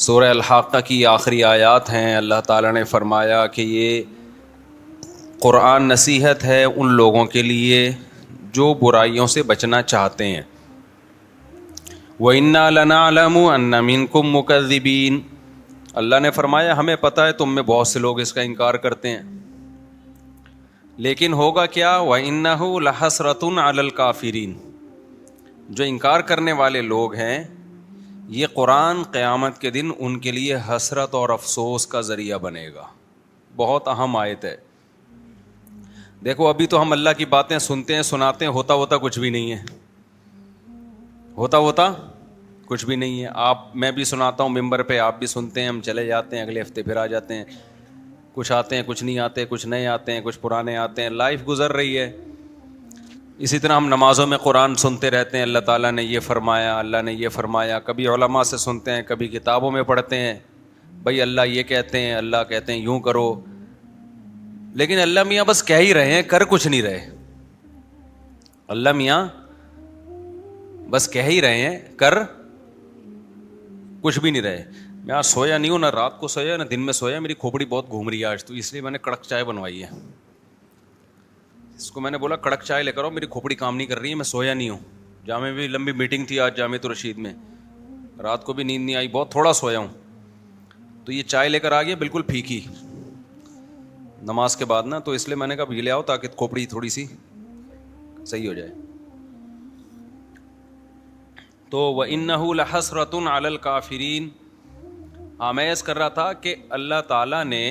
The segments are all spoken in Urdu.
سورہ الحاقہ کی آخری آیات ہیں. اللہ تعالیٰ نے فرمایا کہ یہ قرآن نصیحت ہے ان لوگوں کے لیے جو برائیوں سے بچنا چاہتے ہیں. وَإِنَّا لَنَعْلَمُ أَنَّ مِنكُم مُكَذِّبِينَ. اللہ نے فرمایا ہمیں پتہ ہے تم میں بہت سے لوگ اس کا انکار کرتے ہیں، لیکن ہوگا کیا؟ وَإِنَّهُ لَحَسْرَةٌ عَلَى الْكَافِرِينَ. جو انکار کرنے والے لوگ ہیں یہ قرآن قیامت کے دن ان کے لیے حسرت اور افسوس کا ذریعہ بنے گا. بہت اہم آیت ہے. دیکھو ابھی تو ہم اللہ کی باتیں سنتے ہیں سناتے ہیں، ہوتا کچھ بھی نہیں ہے، ہوتا کچھ بھی نہیں ہے. میں بھی سناتا ہوں ممبر پہ، آپ بھی سنتے ہیں، ہم چلے جاتے ہیں، اگلے ہفتے پھر آ جاتے ہیں. کچھ آتے ہیں، کچھ نہیں آتے، کچھ نئے آتے ہیں، کچھ پرانے آتے ہیں. لائف گزر رہی ہے. اسی طرح ہم نمازوں میں قرآن سنتے رہتے ہیں، اللہ تعالیٰ نے یہ فرمایا، اللہ نے یہ فرمایا. کبھی علماء سے سنتے ہیں، کبھی کتابوں میں پڑھتے ہیں، بھائی اللہ یہ کہتے ہیں، اللہ کہتے ہیں یوں کرو. لیکن اللہ میاں بس کہہ ہی رہے ہیں، کر کچھ نہیں رہے. اللہ میاں بس کہہ ہی رہے ہیں، کر کچھ بھی نہیں رہے. میں آج سویا نہیں ہوں، نہ رات کو سویا نہ دن میں سویا. میری کھوپڑی بہت گھوم رہی ہے آج، تو اس لیے میں نے کڑک چائے بنوائی ہے. اس کو میں نے بولا کڑک چائے لے کر آؤ، میری کھوپڑی کام نہیں کر رہی ہے، میں سویا نہیں ہوں. جامع بھی لمبی میٹنگ تھی آج جامعۃ الرشید میں، رات کو بھی نیند نہیں آئی، بہت تھوڑا سویا ہوں. تو یہ چائے لے کر آ گیا بالکل پھیکی نماز کے بعد نا، تو اس لیے میں نے کہا یہ لے آؤ تاکہ کھوپڑی تھوڑی سی صحیح ہو جائے. تو وَإِنَّهُ لَحَسْرَةٌ عَلَى الْكَافِرِينَ. میں اس کر رہا تھا کہ اللہ تعالیٰ نے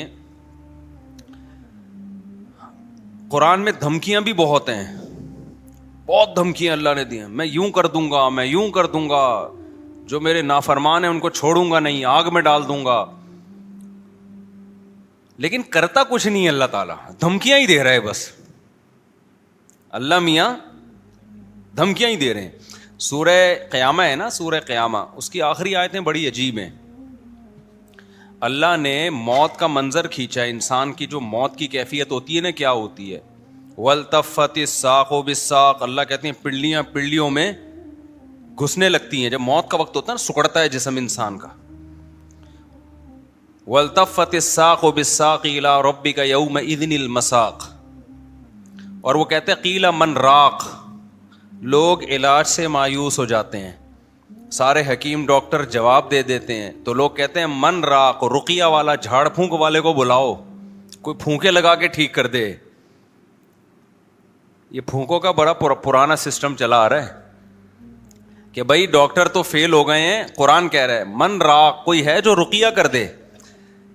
قرآن میں دھمکیاں بھی بہت ہیں، بہت دھمکیاں اللہ نے دی ہیں. میں یوں کر دوں گا، میں یوں کر دوں گا، جو میرے نافرمان ہیں ان کو چھوڑوں گا نہیں، آگ میں ڈال دوں گا. لیکن کرتا کچھ نہیں ہے اللہ تعالیٰ، دھمکیاں ہی دے رہا ہے بس. اللہ میاں دھمکیاں ہی دے رہے ہیں. سورہ قیامہ ہے نا، سورہ قیامہ، اس کی آخری آیتیں بڑی عجیب ہیں. اللہ نے موت کا منظر کھینچا ہے. انسان کی جو موت کی کیفیت ہوتی ہے نا، کیا ہوتی ہے؟ وَالْتَفَّتِ السَّاقُ بِالسَّاقِ. اللہ کہتے ہیں پنڈلیاں پنڈلیوں میں گھسنے لگتی ہیں. جب موت کا وقت ہوتا ہے نا، سکڑتا ہے جسم انسان کا. وَالْتَفَّتِ السَّاقُ بِالسَّاقِ إِلَىٰ رَبِّكَ يَوْمَئِذٍ الْمَسَاقُ. اور وہ کہتے ہیں قِيلَ مَنْ رَاقٍ. لوگ علاج سے مایوس ہو جاتے ہیں، سارے حکیم ڈاکٹر جواب دے دیتے ہیں، تو لوگ کہتے ہیں من راق، رقیہ والا، جھاڑ پھونک والے کو بلاؤ، کوئی پھونکے لگا کے ٹھیک کر دے. یہ پھونکوں کا بڑا پرانا سسٹم چلا آ رہا ہے کہ بھائی ڈاکٹر تو فیل ہو گئے ہیں، قرآن کہہ رہا ہے من راق، کوئی ہے جو رقیہ کر دے.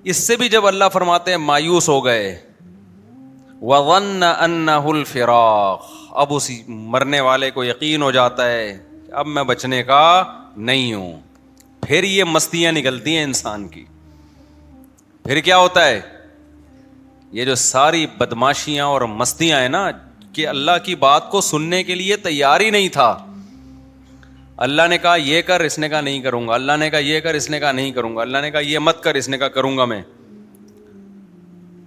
اس سے بھی جب اللہ فرماتے ہیں مایوس ہو گئے. وَظَنَّ أَنَّهُ الْفِرَاقُ. اب اسی مرنے والے کو یقین ہو جاتا ہے اب میں بچنے کا نہیں ہوں. پھر یہ مستیاں نکلتی ہیں انسان کی. پھر کیا ہوتا ہے؟ یہ جو ساری بدماشیاں اور مستیاں ہیں نا، کہ اللہ کی بات کو سننے کے لیے تیار ہی نہیں تھا. اللہ نے کہا یہ کر، اس نے کہا نہیں کروں گا. اللہ نے کہا یہ کر، اس نے کہا نہیں کروں گا. اللہ نے کہا یہ مت کر، اس نے کہا کروں گا میں.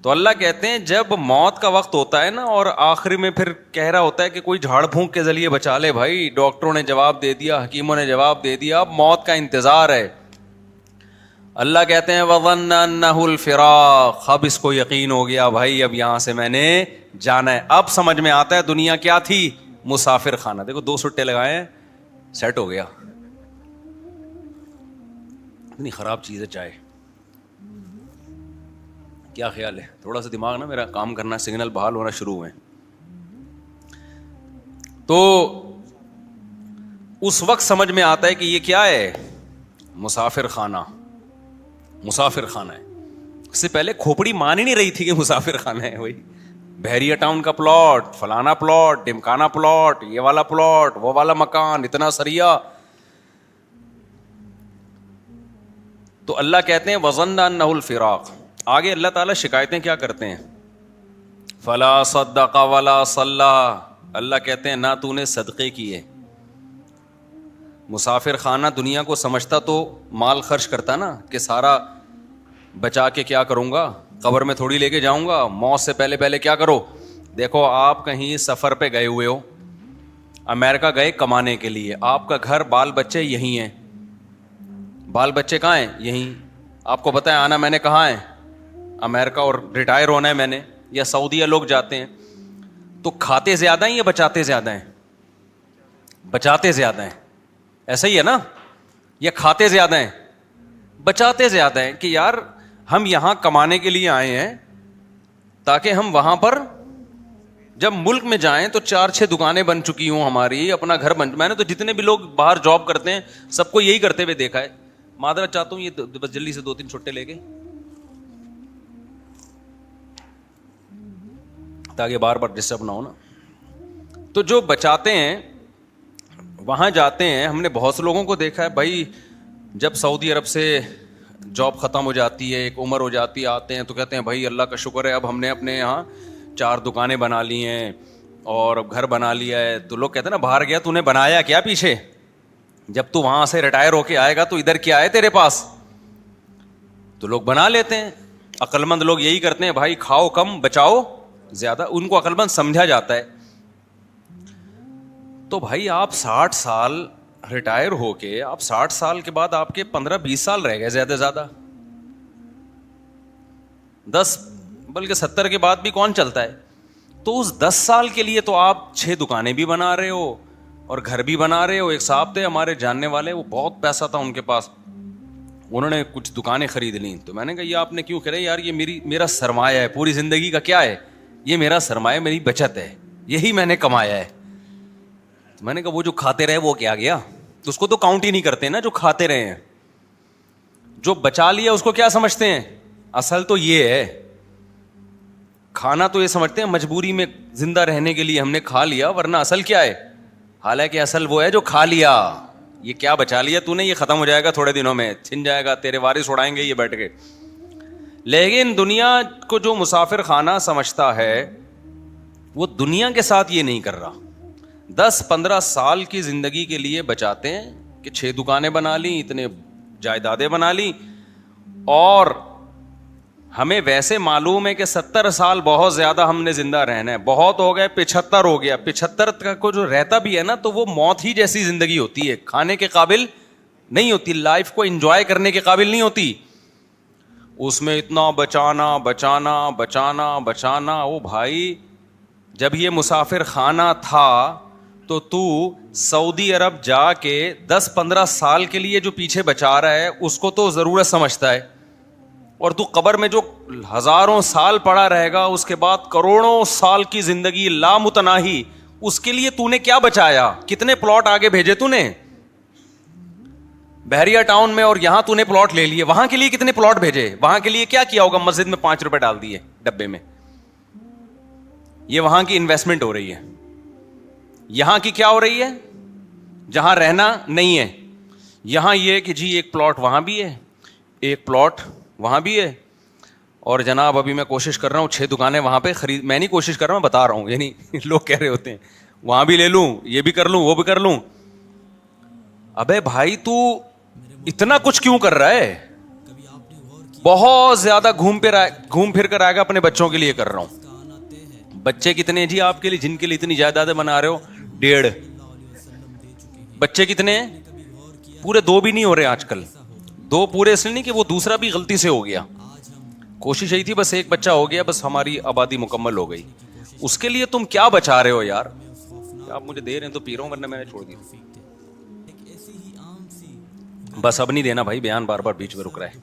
تو اللہ کہتے ہیں جب موت کا وقت ہوتا ہے نا، اور آخری میں پھر کہہ رہا ہوتا ہے کہ کوئی جھاڑ پھونک کے ذریعے بچا لے. بھائی ڈاکٹروں نے جواب دے دیا، حکیموں نے جواب دے دیا، اب موت کا انتظار ہے. اللہ کہتے ہیں وَظَنَّ أَنَّهُ الْفِرَاقُ. اب اس کو یقین ہو گیا بھائی اب یہاں سے میں نے جانا ہے. اب سمجھ میں آتا ہے دنیا کیا تھی؟ مسافر خانہ. دیکھو 2 سٹے لگائے ہیں، سیٹ ہو گیا. اتنی خراب چیز ہے چائے. کیا خیال ہے؟ تھوڑا سا دماغ نا میرا کام کرنا، سگنل بحال ہونا شروع ہوئے. تو اس وقت سمجھ میں آتا ہے کہ یہ کیا ہے؟ مسافر خانہ. مسافر خانہ ہے. اس سے پہلے کھوپڑی مان ہی نہیں رہی تھی کہ مسافر خانہ ہے. وہی بحریہ ٹاؤن کا پلاٹ، فلانا پلاٹ، ڈمکانا پلاٹ، یہ والا پلاٹ، وہ والا مکان، اتنا سریا. تو اللہ کہتے ہیں وَظَنَّ أَنَّهُ الْفِرَاقُ. آگے اللہ تعالیٰ شکایتیں کیا کرتے ہیں؟ فَلَا صَدَّقَ وَلَا صَلَّى. اللہ کہتے ہیں نہ تو نے صدقے کیے. مسافر خانہ دنیا کو سمجھتا تو مال خرچ کرتا نا، کہ سارا بچا کے کیا کروں گا، قبر میں تھوڑی لے کے جاؤں گا. موت سے پہلے پہلے کیا کرو. دیکھو آپ کہیں سفر پہ گئے ہوئے ہو، امریکہ گئے کمانے کے لیے، آپ کا گھر بال بچے یہیں ہیں، بال بچے کہاں ہیں؟ یہیں. آپ کو پتہ ہے آنا میں نے کہاں ہے؟ امریکہ. اور ریٹائر ہونا ہے میں نے. یا سعودیہ لوگ جاتے ہیں تو کھاتے زیادہ ہیں یا بچاتے زیادہ ہیں؟ بچاتے زیادہ ہیں. ایسا ہی ہے نا؟ یا کھاتے زیادہ ہیں؟ بچاتے زیادہ ہیں. کہ یار ہم یہاں کمانے کے لیے آئے ہیں تاکہ ہم وہاں پر جب ملک میں جائیں تو 4-6 دکانیں بن چکی ہوں ہماری, اپنا گھر بن. میں نے تو جتنے بھی لوگ باہر جاب کرتے ہیں سب کو یہی کرتے ہوئے دیکھا ہے. معذرت چاہتا ہوں, یہ بس جلدی سے 2-3 چھٹے لے کے تاکہ بار بار ڈسٹرب نہ ہو نا. تو جو بچاتے ہیں وہاں جاتے ہیں. ہم نے بہت سے لوگوں کو دیکھا ہے بھائی, جب سعودی عرب سے جاب ختم ہو جاتی ہے, ایک عمر ہو جاتی ہے, آتے ہیں تو کہتے ہیں بھائی اللہ کا شکر ہے اب ہم نے اپنے یہاں 4 دکانیں بنا لی ہیں اور گھر بنا لیا ہے. تو لوگ کہتے ہیں نا باہر گیا تو نے بنایا کیا پیچھے؟ جب تو وہاں سے ریٹائر ہو کے آئے گا تو ادھر کیا ہے تیرے پاس؟ تو لوگ بنا لیتے ہیں. عقل مند لوگ یہی کرتے ہیں بھائی, کھاؤ کم بچاؤ زیادہ. ان کو عقل مند سمجھا جاتا ہے. تو بھائی آپ 60 سال ریٹائر ہو کے, آپ 60 سال کے بعد آپ کے 15-20 سال رہ گئے زیادہ سے زیادہ, 10 بلکہ 70 کے بعد بھی کون چلتا ہے. تو اس 10 سال کے لیے تو آپ 6 دکانیں بھی بنا رہے ہو اور گھر بھی بنا رہے ہو. ایک صاحب تھے ہمارے جاننے والے, وہ بہت پیسہ تھا ان کے پاس, انہوں نے کچھ دکانیں خرید لیں. تو میں نے کہا یہ آپ نے کیوں کرے؟ یار یہ میرا سرمایہ ہے پوری زندگی کا. کیا ہے یہ؟ میرا سرمایہ, میری بچت ہے, یہی میں نے کمایا ہے. تو میں نے کہا وہ جو کھاتے رہے وہ کیا گیا؟ تو اس کو تو کاؤنٹ ہی نہیں کرتے نا جو کھاتے رہے ہیں. جو بچا لیا اس کو کیا سمجھتے ہیں؟ اصل تو یہ ہے, کھانا تو یہ سمجھتے ہیں مجبوری میں زندہ رہنے کے لیے ہم نے کھا لیا, ورنہ اصل کیا ہے؟ حالانکہ اصل وہ ہے جو کھا لیا. یہ کیا بچا لیا تو نے؟ یہ ختم ہو جائے گا تھوڑے دنوں میں, چھن جائے گا, تیرے وارث اڑائیں گے یہ بیٹھ کے. لیکن دنیا کو جو مسافر خانہ سمجھتا ہے وہ دنیا کے ساتھ یہ نہیں کر رہا. 10-15 سال کی زندگی کے لیے بچاتے ہیں کہ 6 دکانیں بنا لیں, اتنے جائیدادیں بنا لیں. اور ہمیں ویسے معلوم ہے کہ 70 سال بہت زیادہ ہم نے زندہ رہنا ہے, بہت ہو گئے 75 ہو گیا. 75 تک کو جو رہتا بھی ہے نا تو وہ موت ہی جیسی زندگی ہوتی ہے, کھانے کے قابل نہیں ہوتی, لائف کو انجوائے کرنے کے قابل نہیں ہوتی. اس میں اتنا بچانا بچانا بچانا بچانا. او بھائی جب یہ مسافر خانہ تھا تو سعودی عرب جا کے 10-15 سال کے لیے جو پیچھے بچا رہا ہے اس کو تو ضرورت سمجھتا ہے. اور تو قبر میں جو ہزاروں سال پڑا رہے گا, اس کے بعد کروڑوں سال کی زندگی لامتناہی, اس کے لیے تو نے کیا بچایا؟ کتنے پلاٹ آگے بھیجے تو نے بحریہ ٹاؤن میں, اور یہاں تو نے پلاٹ لے لیے, وہاں کے لیے کتنے پلاٹ بھیجے؟ وہاں کے لیے کیا کیا ہوگا؟ مسجد میں 5 روپے ڈال دیے ڈبے میں. یہ وہاں کی انویسٹمنٹ ہو رہی ہے. یہاں کی کیا ہو رہی ہے؟ جہاں رہنا نہیں ہے, یہاں یہ کہ جی ایک پلاٹ وہاں بھی ہے, ایک پلاٹ وہاں بھی ہے, اور جناب ابھی میں کوشش کر رہا ہوں 6 دکانیں وہاں پہ خرید. میں نہیں کوشش کر رہا ہوں, بتا رہا ہوں, یعنی لوگ کہہ رہے ہوتے ہیں وہاں بھی لے لوں, یہ بھی کر لوں, وہ بھی کر لوں. ابے بھائی تو اتنا کچھ کیوں کر رہا ہے؟ بہت زیادہ گھوم پھر کر آئے گا. اپنے بچوں کے لیے کر رہا ہوں. بچے کتنے جی آپ کے لیے جن کے لیے اتنی جائیدادیں بنا رہے ہو؟ 1.5 بچے کتنے ہیں؟ پورے 2 بھی نہیں ہو رہے آج کل. 2 پورے اس لیے نہیں کہ وہ دوسرا بھی غلطی سے ہو گیا. کوشش یہی تھی بس 1 بچہ ہو گیا, بس ہماری آبادی مکمل ہو گئی. اس کے لیے تم کیا بچا رہے ہو یار؟ آپ مجھے دے رہے ہیں تو پی رہا ہوں, ورنہ میں نے چھوڑ دیا. بس اب نہیں دینا بھائی, بیان بار بار بیچ میں رک رہا ہے.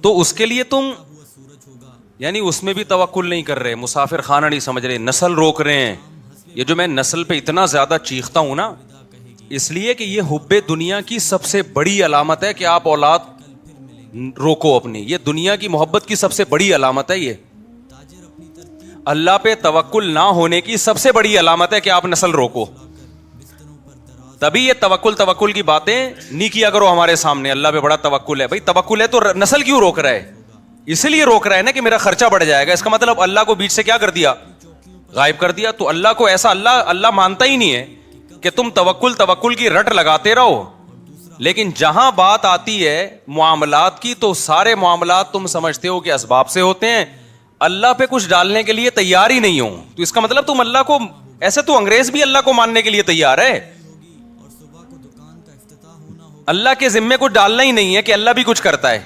تو اس کے لیے تم یعنی اس میں بھی توکل نہیں کر رہے, مسافر خانہ نہیں سمجھ رہے, نسل روک رہے ہیں. یہ جو میں نسل پہ اتنا زیادہ چیختا ہوں نا, اس لیے کہ یہ حب دنیا کی سب سے بڑی علامت ہے کہ آپ اولاد روکو اپنی. یہ دنیا کی محبت کی سب سے بڑی علامت ہے. یہ اللہ پہ توکل نہ ہونے کی سب سے بڑی علامت ہے کہ آپ نسل روکو. تبھی یہ توکل کی باتیں نہیں کیا کرو ہمارے سامنے. اللہ پہ بڑا توکل ہے. بھائی توکل ہے تو نسل کیوں روک رہا ہے؟ اس لیے روک رہا ہے نا کہ میرا خرچہ بڑھ جائے گا. اس کا مطلب اللہ کو بیچ سے کیا کر دیا؟ غائب کر دیا. تو اللہ کو ایسا اللہ مانتا ہی نہیں ہے کہ تم توکل کی رٹ لگاتے رہو. لیکن جہاں بات آتی ہے معاملات کی تو سارے معاملات تم سمجھتے ہو کہ اسباب سے ہوتے ہیں, اللہ پہ کچھ ڈالنے کے لیے تیار ہی نہیں ہو. تو اس کا مطلب تم اللہ کو ایسے تو انگریز بھی اللہ کو ماننے کے لیے تیار ہے. اللہ کے ذمے کو ڈالنا ہی نہیں ہے کہ اللہ بھی کچھ کرتا ہے.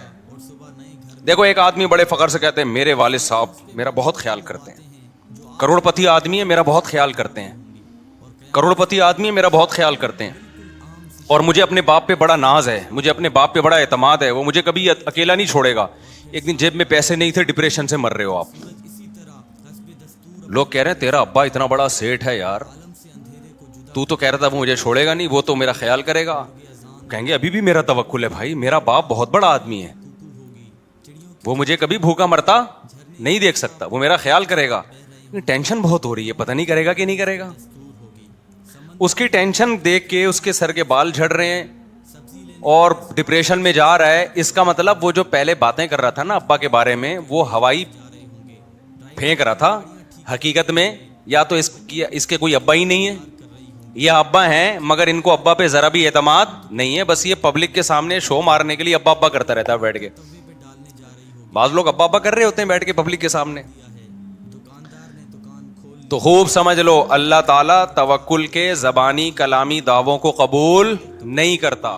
دیکھو ایک آدمی بڑے فخر سے کہتے ہیں میرے والد صاحب میرا بہت خیال کرتے ہیں, کروڑ پتی آدمی ہے میرا بہت خیال کرتے ہیں, کروڑ پتی آدمی ہے میرا بہت خیال کرتے ہیں, اور مجھے اپنے باپ پہ بڑا ناز ہے, مجھے اپنے باپ پہ بڑا اعتماد ہے, وہ مجھے کبھی اکیلا نہیں چھوڑے گا. ایک دن جیب میں پیسے نہیں تھے, ڈپریشن سے مر رہے ہو آپ. لوگ کہہ رہے ہیں تیرا ابا اتنا بڑا سیٹ ہے یار, تو کہہ رہا تھا وہ مجھے چھوڑے گا نہیں, وہ تو میرا خیال کرے گا. کہیں گے ابھی بھی میرا توکل ہے بھائی, میرا باپ بہت بڑا آدمی ہے, وہ مجھے کبھی بھوکا مرتا نہیں دیکھ سکتا, وہ میرا خیال کرے گا. ٹینشن بہت ہو رہی ہے, پتہ نہیں کرے گا کہ نہیں کرے گا. اس کی ٹینشن دیکھ کے اس کے سر کے بال جھڑ رہے ہیں اور ڈپریشن میں جا رہا ہے. اس کا مطلب وہ جو پہلے باتیں کر رہا تھا نا ابا کے بارے میں, وہ ہوائی پھینک رہا تھا. حقیقت میں یا تو اس کے کوئی ابا ہی نہیں ہے, یا ابا ہیں مگر ان کو ابا پہ ذرا بھی اعتماد نہیں ہے, بس یہ پبلک کے سامنے شو مارنے کے لیے ابا ابا کرتا رہتا ہے بیٹھ کے. بعض لوگ ابا ابا کر رہے ہوتے ہیں بیٹھ کے پبلک کے سامنے. تو خوب سمجھ لو اللہ تعالیٰ توکل کے زبانی کلامی دعووں کو قبول نہیں کرتا.